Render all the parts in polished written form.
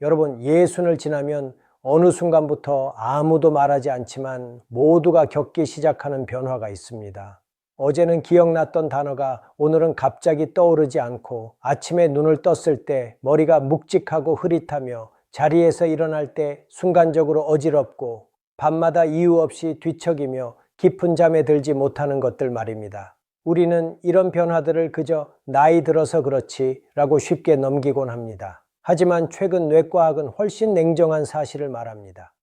여러분, 예순을 지나면 어느 순간부터 아무도 말하지 않지만 모두가 겪기 시작하는 변화가 있습니다. 어제는 기억났던 단어가 오늘은 갑자기 떠오르지 않고, 아침에 눈을 떴을 때 머리가 묵직하고 흐릿하며, 자리에서 일어날 때 순간적으로 어지럽고, 밤마다 이유 없이 뒤척이며 깊은 잠에 들지 못하는 것들 말입니다. 우리는 이런 변화들을 그저 나이 들어서 그렇지 라고 쉽게 넘기곤 합니다. 하지만 최근 뇌과학은 훨씬 냉정한 사실을 말합니다.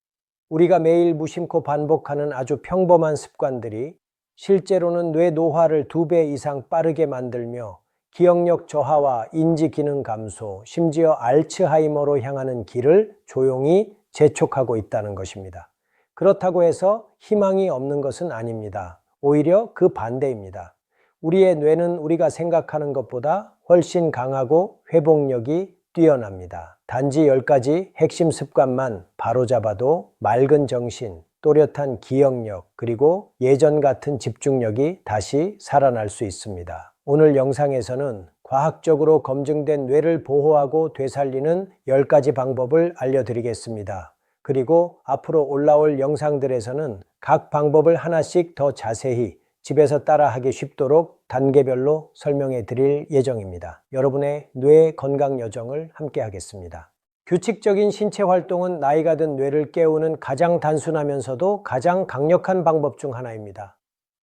우리가 매일 무심코 반복하는 아주 평범한 습관들이 실제로는 뇌 노화를 2배 이상 빠르게 만들며 기억력 저하와 인지 기능 감소, 심지어 알츠하이머로 향하는 길을 조용히 재촉하고 있다는 것입니다. 그렇다고 해서 희망이 없는 것은 아닙니다. 오히려 그 반대입니다. 우리의 뇌는 우리가 생각하는 것보다 훨씬 강하고 회복력이 뛰어납니다. 단지 10가지 핵심 습관만 바로잡아도 맑은 정신, 또렷한 기억력, 그리고 예전 같은 집중력이 다시 살아날 수 있습니다. 오늘 영상에서는 과학적으로 검증된 뇌를 보호하고 되살리는 10가지 방법을 알려드리겠습니다. 그리고 앞으로 올라올 영상들에서는 각 방법을 하나씩 더 자세히 집에서 따라하기 쉽도록 단계별로 설명해 드릴 예정입니다. 여러분의 뇌 건강 여정을 함께 하겠습니다. 규칙적인 신체 활동은 나이가 든 뇌를 깨우는 가장 단순하면서도 가장 강력한 방법 중 하나입니다.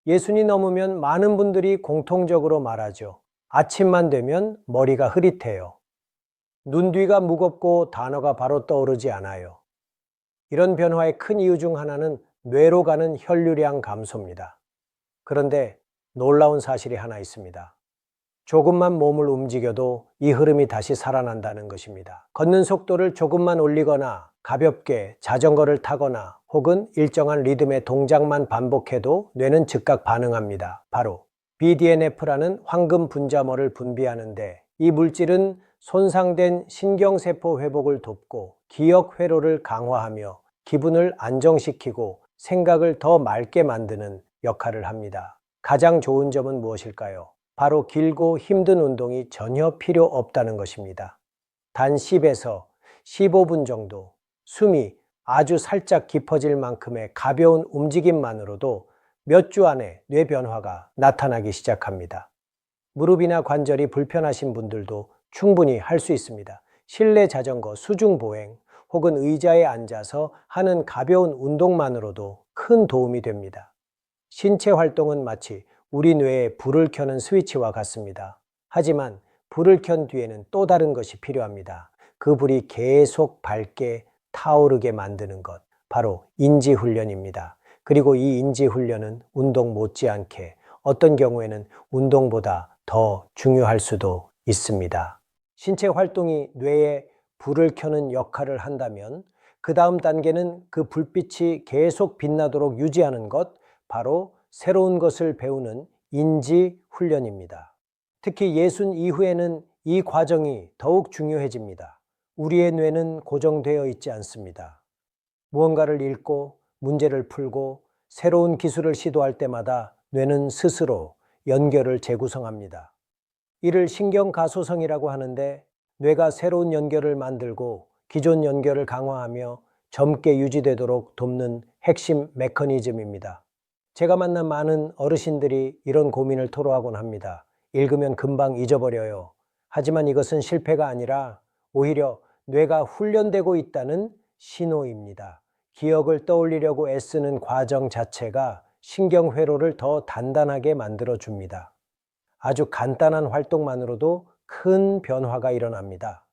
예순이 넘으면 많은 분들이 공통적으로 말하죠. 아침만 되면 머리가 흐릿해요. 눈 뒤가 무겁고 단어가 바로 떠오르지 않아요. 이런 변화의 큰 이유 중 하나는 뇌로 가는 혈류량 감소입니다. 그런데 놀라운 사실이 하나 있습니다. 조금만 몸을 움직여도 이 흐름이 다시 살아난다는 것입니다. 걷는 속도를 조금만 올리거나 가볍게 자전거를 타거나 혹은 일정한 리듬의 동작만 반복해도 뇌는 즉각 반응합니다. 바로 BDNF라는 황금 분자물을 분비하는데, 이 물질은 손상된 신경세포 회복을 돕고 기억 회로를 강화하며 기분을 안정시키고 생각을 더 맑게 만드는 역할을 합니다. 가장 좋은 점은 무엇일까요? 바로 길고 힘든 운동이 전혀 필요 없다는 것입니다. 단 10에서 15분 정도, 숨이 아주 살짝 깊어질 만큼의 가벼운 움직임만으로도 몇 주 안에 뇌 변화가 나타나기 시작합니다. 무릎이나 관절이 불편하신 분들도 충분히 할 수 있습니다. 실내 자전거, 수중 보행, 혹은 의자에 앉아서 하는 가벼운 운동만으로도 큰 도움이 됩니다. 신체 활동은 마치 우리 뇌에 불을 켜는 스위치와 같습니다. 하지만 불을 켠 뒤에는 또 다른 것이 필요합니다. 그 불이 계속 밝게 타오르게 만드는 것, 바로 인지훈련입니다. 그리고 이 인지훈련은 운동 못지않게, 어떤 경우에는 운동보다 더 중요할 수도 있습니다. 신체 활동이 뇌에 불을 켜는 역할을 한다면 그 다음 단계는 그 불빛이 계속 빛나도록 유지하는 것, 바로 새로운 것을 배우는 인지 훈련입니다. 특히 예순 이후에는 이 과정이 더욱 중요해집니다. 우리의 뇌는 고정되어 있지 않습니다. 무언가를 읽고 문제를 풀고 새로운 기술을 시도할 때마다 뇌는 스스로 연결을 재구성합니다. 이를 신경가소성이라고 하는데, 뇌가 새로운 연결을 만들고 기존 연결을 강화하며 젊게 유지되도록 돕는 핵심 메커니즘입니다. 제가 만난 많은 어르신들이 이런 고민을 토로하곤 합니다. 읽으면 금방 잊어버려요. 하지만 이것은 실패가 아니라 오히려 뇌가 훈련되고 있다는 신호입니다. 기억을 떠올리려고 애쓰는 과정 자체가 신경회로를 더 단단하게 만들어줍니다. 아주 간단한 활동만으로도 큰 변화가 일어납니다.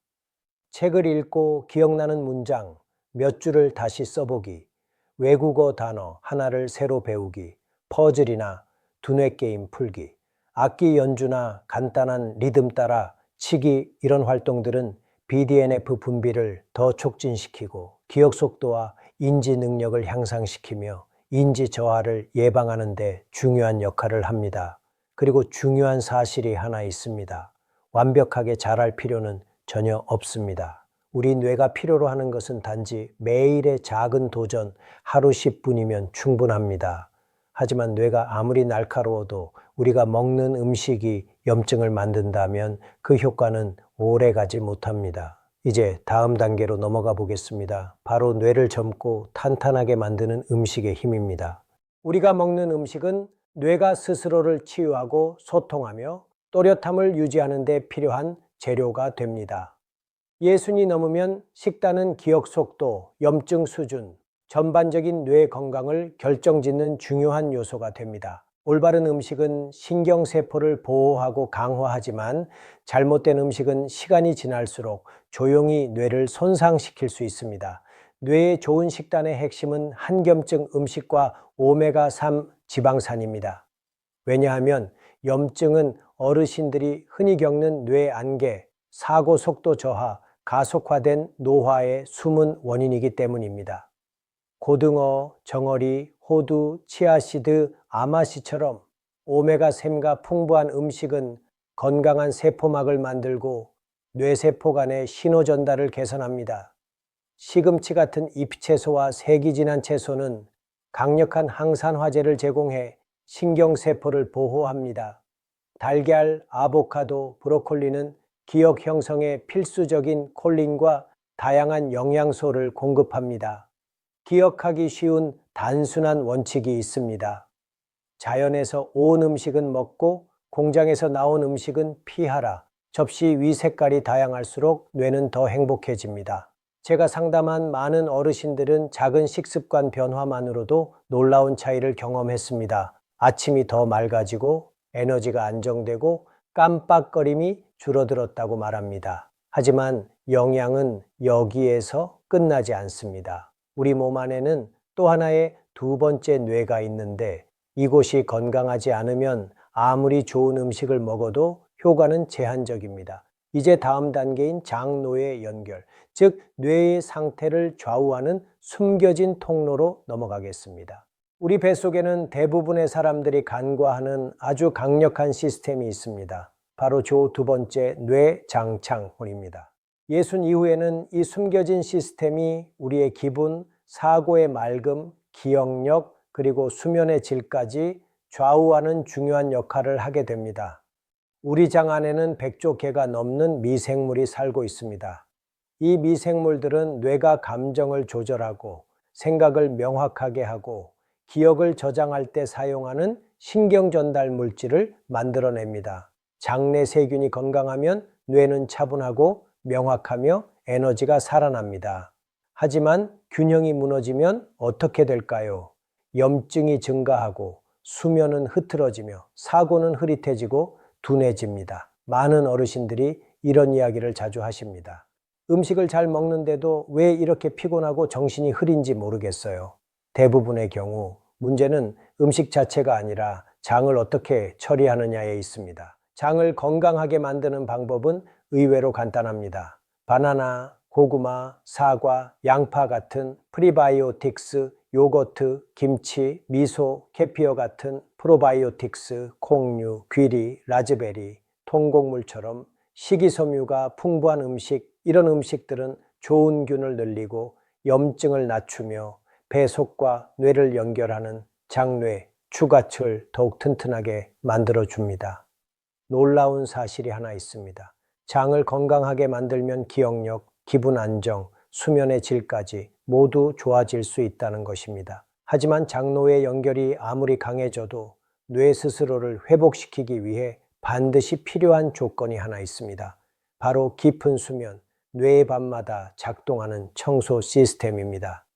책을 읽고 기억나는 문장 몇 줄을 다시 써보기, 외국어 단어 하나를 새로 배우기, 퍼즐이나 두뇌 게임 풀기, 악기 연주나 간단한 리듬 따라 치기, 이런 활동들은 BDNF 분비를 더 촉진시키고 기억 속도와 인지 능력을 향상시키며 인지 저하를 예방하는 데 중요한 역할을 합니다. 그리고 중요한 사실이 하나 있습니다. 완벽하게 잘할 필요는 전혀 없습니다. 우리 뇌가 필요로 하는 것은 단지 매일의 작은 도전, 하루 10분이면 충분합니다. 하지만 뇌가 아무리 날카로워도 우리가 먹는 음식이 염증을 만든다면 그 효과는 오래 가지 못합니다. 이제 다음 단계로 넘어가 보겠습니다. 바로 뇌를 젊고 탄탄하게 만드는 음식의 힘입니다. 우리가 먹는 음식은 뇌가 스스로를 치유하고 소통하며 또렷함을 유지하는 데 필요한 재료가 됩니다. 예순이 넘으면 식단은 기억 속도, 염증 수준, 전반적인 뇌 건강을 결정짓는 중요한 요소가 됩니다. 올바른 음식은 신경세포를 보호하고 강화하지만 잘못된 음식은 시간이 지날수록 조용히 뇌를 손상시킬 수 있습니다. 뇌에 좋은 식단의 핵심은 한겸증 음식과 오메가3 지방산입니다. 왜냐하면 염증은 어르신들이 흔히 겪는 뇌 안개, 사고 속도 저하, 가속화된 노화의 숨은 원인이기 때문입니다. 고등어, 정어리, 호두, 치아씨드, 아마씨처럼 오메가3가 풍부한 음식은 건강한 세포막을 만들고 뇌세포 간의 신호 전달을 개선합니다. 시금치 같은 잎채소와 색이 진한 채소는 강력한 항산화제를 제공해 신경세포를 보호합니다. 달걀, 아보카도, 브로콜리는 기억 형성에 필수적인 콜린과 다양한 영양소를 공급합니다. 기억하기 쉬운 단순한 원칙이 있습니다. 자연에서 온 음식은 먹고 공장에서 나온 음식은 피하라. 접시 위 색깔이 다양할수록 뇌는 더 행복해집니다. 제가 상담한 많은 어르신들은 작은 식습관 변화만으로도 놀라운 차이를 경험했습니다. 아침이 더 맑아지고 에너지가 안정되고 깜빡거림이 줄어들었다고 말합니다. 하지만 영양은 여기에서 끝나지 않습니다. 우리 몸 안에는 또 하나의 두 번째 뇌가 있는데 이곳이 건강하지 않으면 아무리 좋은 음식을 먹어도 효과는 제한적입니다. 이제 다음 단계인 장노의 연결, 즉 뇌의 상태를 좌우하는 숨겨진 통로로 넘어가겠습니다. 우리 뱃속에는 대부분의 사람들이 간과하는 아주 강력한 시스템이 있습니다. 바로 두 번째 뇌장창훈입니다. 예순 이후에는 이 숨겨진 시스템이 우리의 기분, 사고의 맑음, 기억력, 그리고 수면의 질까지 좌우하는 중요한 역할을 하게 됩니다. 우리 장 안에는 100조 개가 넘는 미생물이 살고 있습니다. 이 미생물들은 뇌가 감정을 조절하고 생각을 명확하게 하고 기억을 저장할 때 사용하는 신경전달 물질을 만들어냅니다. 장내 세균이 건강하면 뇌는 차분하고 명확하며 에너지가 살아납니다. 하지만 균형이 무너지면 어떻게 될까요? 염증이 증가하고 수면은 흐트러지며 사고는 흐릿해지고 둔해집니다. 많은 어르신들이 이런 이야기를 자주 하십니다. 음식을 잘 먹는데도 왜 이렇게 피곤하고 정신이 흐린지 모르겠어요. 대부분의 경우 문제는 음식 자체가 아니라 장을 어떻게 처리하느냐에 있습니다. 장을 건강하게 만드는 방법은 의외로 간단합니다. 바나나, 고구마, 사과, 양파 같은 프리바이오틱스, 요거트, 김치, 미소, 캐피어 같은 프로바이오틱스, 콩류, 귀리, 라즈베리, 통곡물처럼 식이섬유가 풍부한 음식, 이런 음식들은 좋은 균을 늘리고 염증을 낮추며 배속과 뇌를 연결하는 장뇌, 추가철 더욱 튼튼하게 만들어줍니다. 놀라운 사실이 하나 있습니다. 장을 건강하게 만들면 기억력, 기분 안정, 수면의 질까지 모두 좋아질 수 있다는 것입니다. 하지만 장노의 연결이 아무리 강해져도 뇌 스스로를 회복시키기 위해 반드시 필요한 조건이 하나 있습니다. 바로 깊은 수면, 뇌의 밤마다 작동하는 청소 시스템입니다.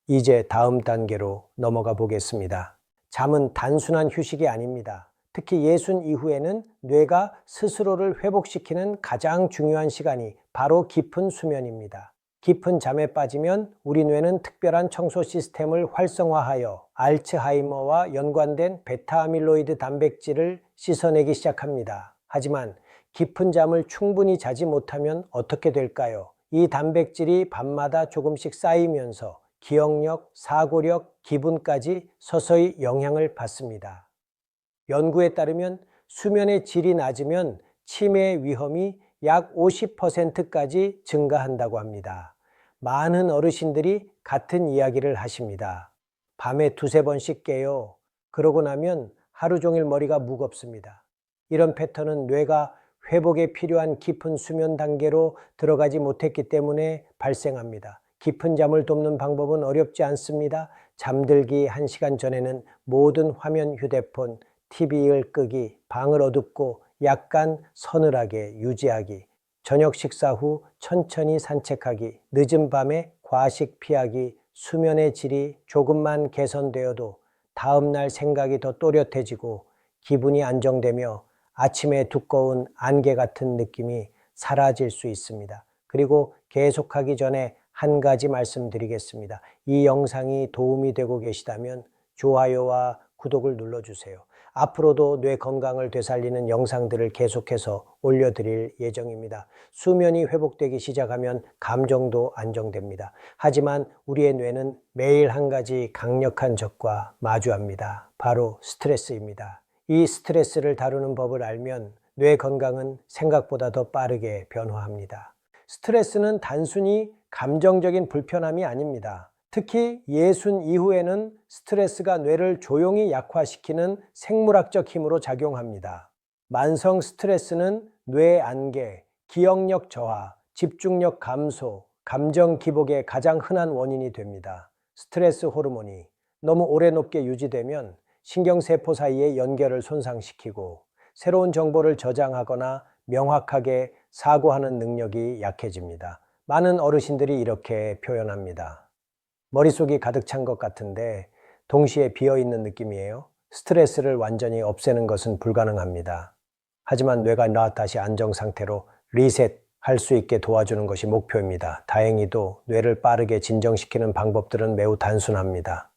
이제 다음 단계로 넘어가 보겠습니다. 잠은 단순한 휴식이 아닙니다. 특히 예순 이후에는 뇌가 스스로를 회복시키는 가장 중요한 시간이 바로 깊은 수면입니다. 깊은 잠에 빠지면 우리 뇌는 특별한 청소 시스템을 활성화하여 알츠하이머와 연관된 베타아밀로이드 단백질을 씻어내기 시작합니다. 하지만 깊은 잠을 충분히 자지 못하면 어떻게 될까요? 이 단백질이 밤마다 조금씩 쌓이면서 기억력, 사고력, 기분까지 서서히 영향을 받습니다. 연구에 따르면 수면의 질이 낮으면 치매 위험이 약 50%까지 증가한다고 합니다. 많은 어르신들이 같은 이야기를 하십니다. 밤에 두세 번씩 깨요. 그러고 나면 하루 종일 머리가 무겁습니다. 이런 패턴은 뇌가 회복에 필요한 깊은 수면 단계로 들어가지 못했기 때문에 발생합니다. 깊은 잠을 돕는 방법은 어렵지 않습니다. 잠들기 1시간 전에는 모든 화면, 휴대폰, TV를 끄기, 방을 어둡고 약간 서늘하게 유지하기, 저녁 식사 후 천천히 산책하기, 늦은 밤에 과식 피하기, 수면의 질이 조금만 개선되어도 다음날 생각이 더 또렷해지고 기분이 안정되며 아침에 두꺼운 안개 같은 느낌이 사라질 수 있습니다. 그리고 계속하기 전에 한 가지 말씀드리겠습니다. 이 영상이 도움이 되고 계시다면 좋아요와 구독을 눌러주세요. 앞으로도 뇌 건강을 되살리는 영상들을 계속해서 올려드릴 예정입니다. 수면이 회복되기 시작하면 감정도 안정됩니다. 하지만 우리의 뇌는 매일 한 가지 강력한 적과 마주합니다. 바로 스트레스입니다. 이 스트레스를 다루는 법을 알면 뇌 건강은 생각보다 더 빠르게 변화합니다. 스트레스는 단순히 감정적인 불편함이 아닙니다. 특히 예순 이후에는 스트레스가 뇌를 조용히 약화시키는 생물학적 힘으로 작용합니다. 만성 스트레스는 뇌 안개, 기억력 저하, 집중력 감소, 감정 기복의 가장 흔한 원인이 됩니다. 스트레스 호르몬이 너무 오래 높게 유지되면 신경세포 사이의 연결을 손상시키고 새로운 정보를 저장하거나 명확하게 사고하는 능력이 약해집니다. 많은 어르신들이 이렇게 표현합니다. 머릿속이 가득 찬 것 같은데 동시에 비어있는 느낌이에요. 스트레스를 완전히 없애는 것은 불가능합니다. 하지만 뇌가 다시 안정 상태로 리셋할 수 있게 도와주는 것이 목표입니다. 다행히도 뇌를 빠르게 진정시키는 방법들은 매우 단순합니다.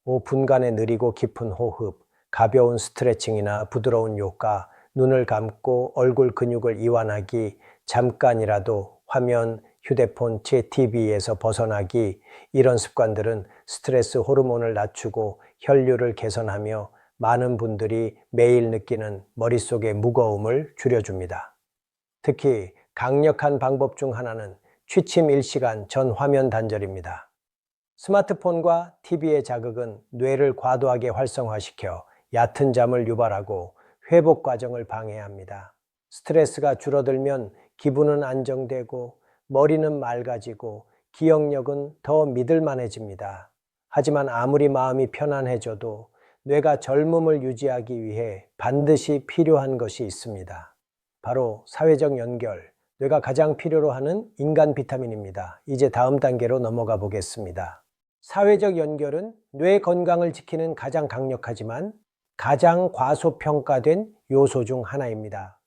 5분간의 느리고 깊은 호흡, 가벼운 스트레칭이나 부드러운 요가, 눈을 감고 얼굴 근육을 이완하기, 잠깐이라도 화면, 휴대폰, TV에서 벗어나기, 이런 습관들은 스트레스 호르몬을 낮추고 혈류를 개선하며 많은 분들이 매일 느끼는 머릿속의 무거움을 줄여줍니다. 특히 강력한 방법 중 하나는 취침 1시간 전 화면 단절입니다. 스마트폰과 TV의 자극은 뇌를 과도하게 활성화시켜 얕은 잠을 유발하고 회복 과정을 방해합니다. 스트레스가 줄어들면 기분은 안정되고 머리는 맑아지고 기억력은 더 믿을만해집니다. 하지만 아무리 마음이 편안해져도 뇌가 젊음을 유지하기 위해 반드시 필요한 것이 있습니다. 바로 사회적 연결, 뇌가 가장 필요로 하는 인간 비타민입니다. 이제 다음 단계로 넘어가 보겠습니다. 사회적 연결은 뇌 건강을 지키는 가장 강력하지만 가장 과소평가된 요소 중 하나입니다.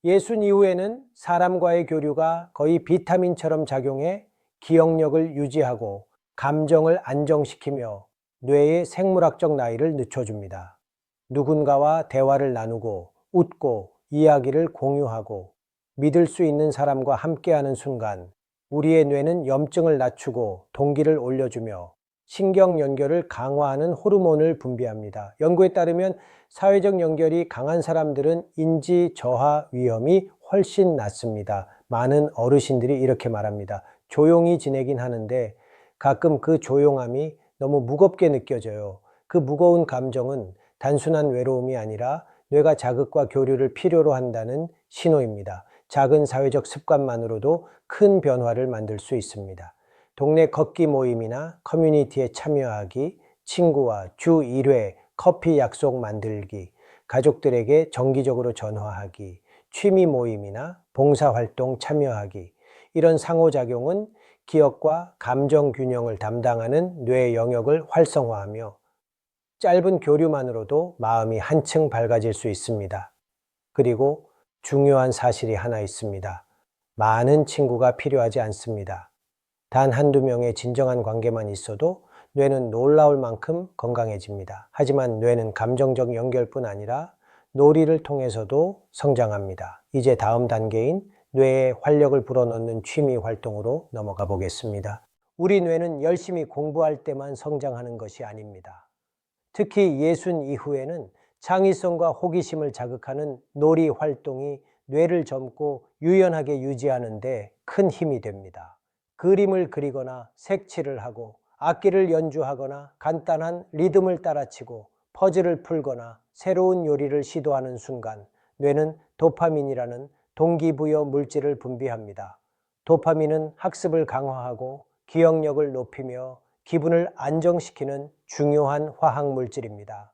예순 이후에는 사람과의 교류가 거의 비타민처럼 작용해 기억력을 유지하고 감정을 안정시키며 뇌의 생물학적 나이를 늦춰줍니다. 누군가와 대화를 나누고 웃고 이야기를 공유하고 믿을 수 있는 사람과 함께하는 순간 우리의 뇌는 염증을 낮추고 동기를 올려주며 신경 연결을 강화하는 호르몬을 분비합니다. 연구에 따르면 사회적 연결이 강한 사람들은 인지 저하 위험이 훨씬 낮습니다. 많은 어르신들이 이렇게 말합니다. 조용히 지내긴 하는데 가끔 그 조용함이 너무 무겁게 느껴져요. 그 무거운 감정은 단순한 외로움이 아니라 뇌가 자극과 교류를 필요로 한다는 신호입니다. 작은 사회적 습관만으로도 큰 변화를 만들 수 있습니다. 동네 걷기 모임이나 커뮤니티에 참여하기, 친구와 주 1회 커피 약속 만들기, 가족들에게 정기적으로 전화하기, 취미 모임이나 봉사활동 참여하기, 이런 상호작용은 기억과 감정 균형을 담당하는 뇌 영역을 활성화하며 짧은 교류만으로도 마음이 한층 밝아질 수 있습니다. 그리고 중요한 사실이 하나 있습니다. 많은 친구가 필요하지 않습니다. 단 한두 명의 진정한 관계만 있어도 뇌는 놀라울 만큼 건강해집니다. 하지만 뇌는 감정적 연결뿐 아니라 놀이를 통해서도 성장합니다. 이제 다음 단계인 뇌에 활력을 불어넣는 취미 활동으로 넘어가 보겠습니다. 우리 뇌는 열심히 공부할 때만 성장하는 것이 아닙니다. 특히 예순 이후에는 창의성과 호기심을 자극하는 놀이 활동이 뇌를 젊고 유연하게 유지하는 데 큰 힘이 됩니다. 그림을 그리거나 색칠을 하고 악기를 연주하거나 간단한 리듬을 따라치고 퍼즐을 풀거나 새로운 요리를 시도하는 순간 뇌는 도파민이라는 동기부여 물질을 분비합니다. 도파민은 학습을 강화하고 기억력을 높이며 기분을 안정시키는 중요한 화학 물질입니다.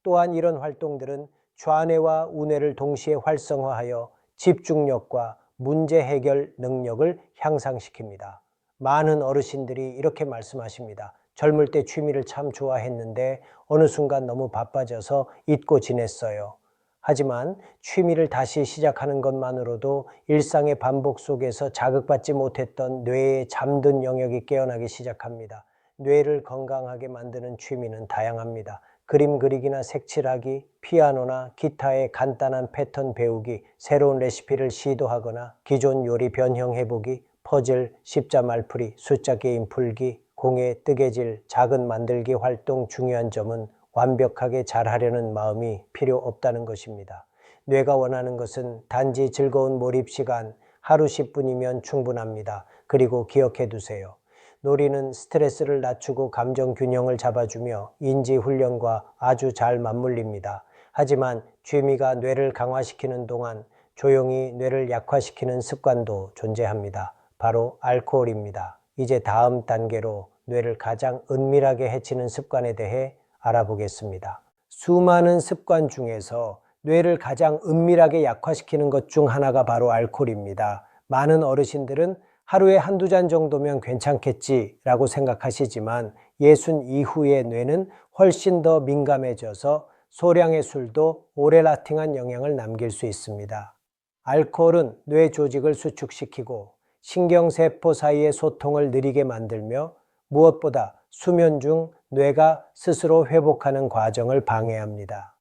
또한 이런 활동들은 좌뇌와 우뇌를 동시에 활성화하여 집중력과 문제 해결 능력을 향상시킵니다. 많은 어르신들이 이렇게 말씀하십니다. 젊을 때 취미를 참 좋아했는데 어느 순간 너무 바빠져서 잊고 지냈어요. 하지만 취미를 다시 시작하는 것만으로도 일상의 반복 속에서 자극받지 못했던 뇌의 잠든 영역이 깨어나기 시작합니다. 뇌를 건강하게 만드는 취미는 다양합니다. 그림 그리기나 색칠하기, 피아노나 기타의 간단한 패턴 배우기, 새로운 레시피를 시도하거나 기존 요리 변형해보기, 퍼즐, 십자 말풀이, 숫자 게임 풀기, 공예, 뜨개질, 작은 만들기 활동. 중요한 점은 완벽하게 잘하려는 마음이 필요 없다는 것입니다. 뇌가 원하는 것은 단지 즐거운 몰입 시간, 하루 10분이면 충분합니다. 그리고 기억해 두세요. 놀이는 스트레스를 낮추고 감정 균형을 잡아주며 인지 훈련과 아주 잘 맞물립니다. 하지만 취미가 뇌를 강화시키는 동안 조용히 뇌를 약화시키는 습관도 존재합니다. 바로 알코올입니다. 이제 다음 단계로 뇌를 가장 은밀하게 해치는 습관에 대해 알아보겠습니다. 수많은 습관 중에서 뇌를 가장 은밀하게 약화시키는 것 중 하나가 바로 알코올입니다. 많은 어르신들은 하루에 한두 잔 정도면 괜찮겠지라고 생각하시지만 예순 이후의 뇌는 훨씬 더 민감해져서 소량의 술도 오래 라스팅한 영향을 남길 수 있습니다. 알코올은 뇌 조직을 수축시키고 신경세포 사이의 소통을 느리게 만들며 무엇보다 수면 중 뇌가 스스로 회복하는 과정을 방해합니다.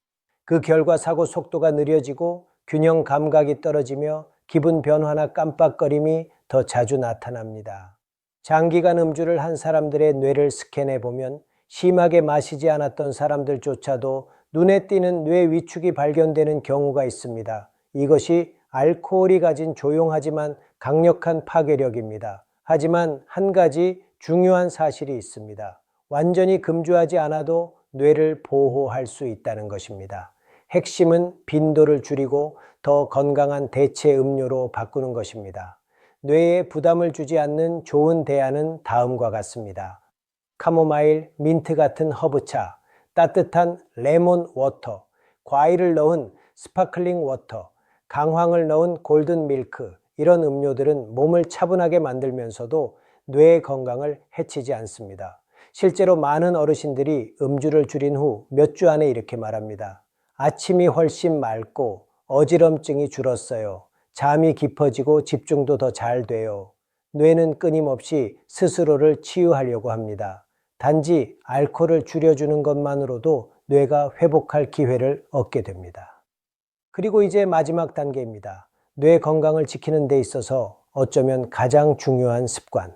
그 결과 사고 속도가 느려지고 균형 감각이 떨어지며 기분 변화나 깜빡거림이 더 자주 나타납니다. 장기간 음주를 한 사람들의 뇌를 스캔해 보면 심하게 마시지 않았던 사람들조차도 눈에 띄는 뇌 위축이 발견되는 경우가 있습니다. 이것이 알코올이 가진 조용하지만 강력한 파괴력입니다. 하지만 한 가지 중요한 사실이 있습니다. 완전히 금주하지 않아도 뇌를 보호할 수 있다는 것입니다. 핵심은 빈도를 줄이고 더 건강한 대체 음료로 바꾸는 것입니다. 뇌에 부담을 주지 않는 좋은 대안은 다음과 같습니다. 카모마일, 민트 같은 허브차, 따뜻한 레몬 워터, 과일을 넣은 스파클링 워터, 강황을 넣은 골든 밀크, 이런 음료들은 몸을 차분하게 만들면서도 뇌 건강을 해치지 않습니다. 실제로 많은 어르신들이 음주를 줄인 후 몇 주 안에 이렇게 말합니다. 아침이 훨씬 맑고 어지럼증이 줄었어요. 잠이 깊어지고 집중도 더 잘 돼요. 뇌는 끊임없이 스스로를 치유하려고 합니다. 단지 알코올을 줄여주는 것만으로도 뇌가 회복할 기회를 얻게 됩니다. 그리고 이제 마지막 단계입니다. 뇌 건강을 지키는 데 있어서 어쩌면 가장 중요한 습관.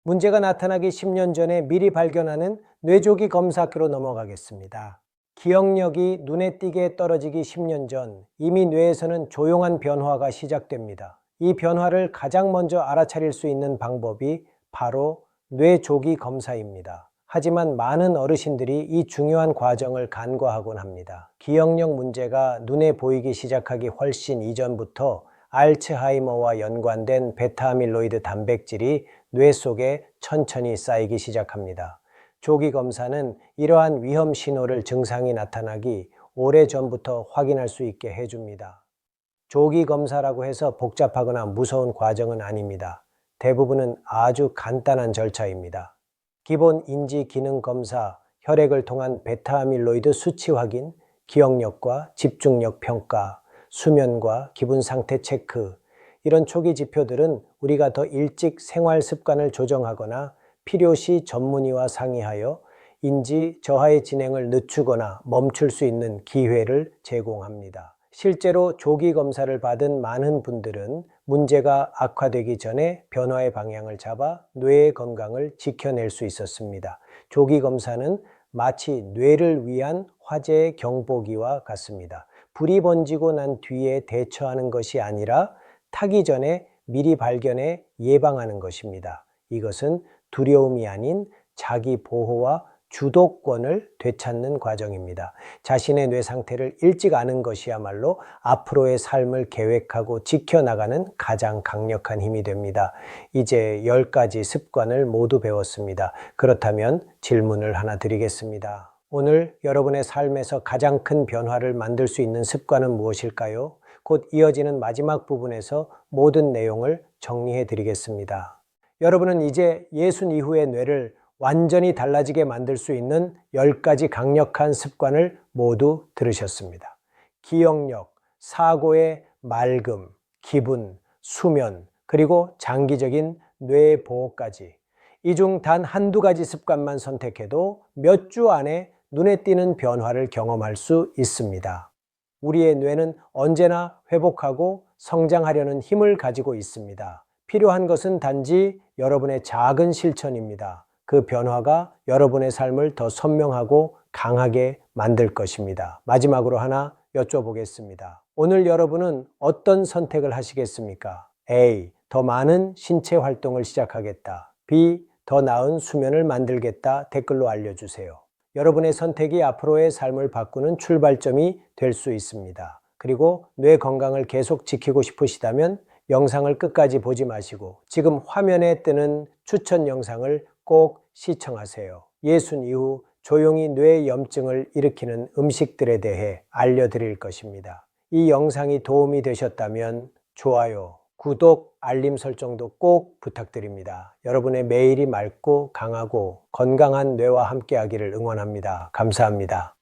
문제가 나타나기 10년 전에 미리 발견하는 뇌조기 검사기로 넘어가겠습니다. 기억력이 눈에 띄게 떨어지기 10년 전 이미 뇌에서는 조용한 변화가 시작됩니다. 이 변화를 가장 먼저 알아차릴 수 있는 방법이 바로 뇌조기 검사입니다. 하지만 많은 어르신들이 이 중요한 과정을 간과하곤 합니다. 기억력 문제가 눈에 보이기 시작하기 훨씬 이전부터 알츠하이머와 연관된 베타아밀로이드 단백질이 뇌 속에 천천히 쌓이기 시작합니다. 조기 검사는 이러한 위험 신호를 증상이 나타나기 오래전부터 확인할 수 있게 해줍니다. 조기 검사라고 해서 복잡하거나 무서운 과정은 아닙니다. 대부분은 아주 간단한 절차입니다. 기본 인지 기능 검사, 혈액을 통한 베타아밀로이드 수치 확인, 기억력과 집중력 평가, 수면과 기분 상태 체크, 이런 초기 지표들은 우리가 더 일찍 생활 습관을 조정하거나 필요시 전문의와 상의하여 인지 저하의 진행을 늦추거나 멈출 수 있는 기회를 제공합니다. 실제로 조기 검사를 받은 많은 분들은 문제가 악화되기 전에 변화의 방향을 잡아 뇌의 건강을 지켜낼 수 있었습니다. 조기 검사는 마치 뇌를 위한 화재의 경보기와 같습니다. 불이 번지고 난 뒤에 대처하는 것이 아니라 타기 전에 미리 발견해 예방하는 것입니다. 이것은 두려움이 아닌 자기 보호와 주도권을 되찾는 과정입니다. 자신의 뇌 상태를 일찍 아는 것이야말로 앞으로의 삶을 계획하고 지켜나가는 가장 강력한 힘이 됩니다. 이제 10가지 습관을 모두 배웠습니다. 그렇다면 질문을 하나 드리겠습니다. 오늘 여러분의 삶에서 가장 큰 변화를 만들 수 있는 습관은 무엇일까요? 곧 이어지는 마지막 부분에서 모든 내용을 정리해 드리겠습니다. 여러분은 이제 예순 이후의 뇌를 완전히 달라지게 만들 수 있는 10가지 강력한 습관을 모두 들으셨습니다. 기억력, 사고의 맑음, 기분, 수면, 그리고 장기적인 뇌 보호까지. 이 중 단 한두 가지 습관만 선택해도 몇 주 안에 눈에 띄는 변화를 경험할 수 있습니다. 우리의 뇌는 언제나 회복하고 성장하려는 힘을 가지고 있습니다. 필요한 것은 단지 여러분의 작은 실천입니다. 그 변화가 여러분의 삶을 더 선명하고 강하게 만들 것입니다. 마지막으로 하나 여쭤보겠습니다. 오늘 여러분은 어떤 선택을 하시겠습니까? A. 더 많은 신체 활동을 시작하겠다. B. 더 나은 수면을 만들겠다. 댓글로 알려주세요. 여러분의 선택이 앞으로의 삶을 바꾸는 출발점이 될 수 있습니다. 그리고 뇌 건강을 계속 지키고 싶으시다면 영상을 끝까지 보지 마시고 지금 화면에 뜨는 추천 영상을 꼭 시청하세요. 예순 이후 조용히 뇌 염증을 일으키는 음식들에 대해 알려드릴 것입니다. 이 영상이 도움이 되셨다면 좋아요, 구독, 알림 설정도 꼭 부탁드립니다. 여러분의 매일이 맑고 강하고 건강한 뇌와 함께하기를 응원합니다. 감사합니다.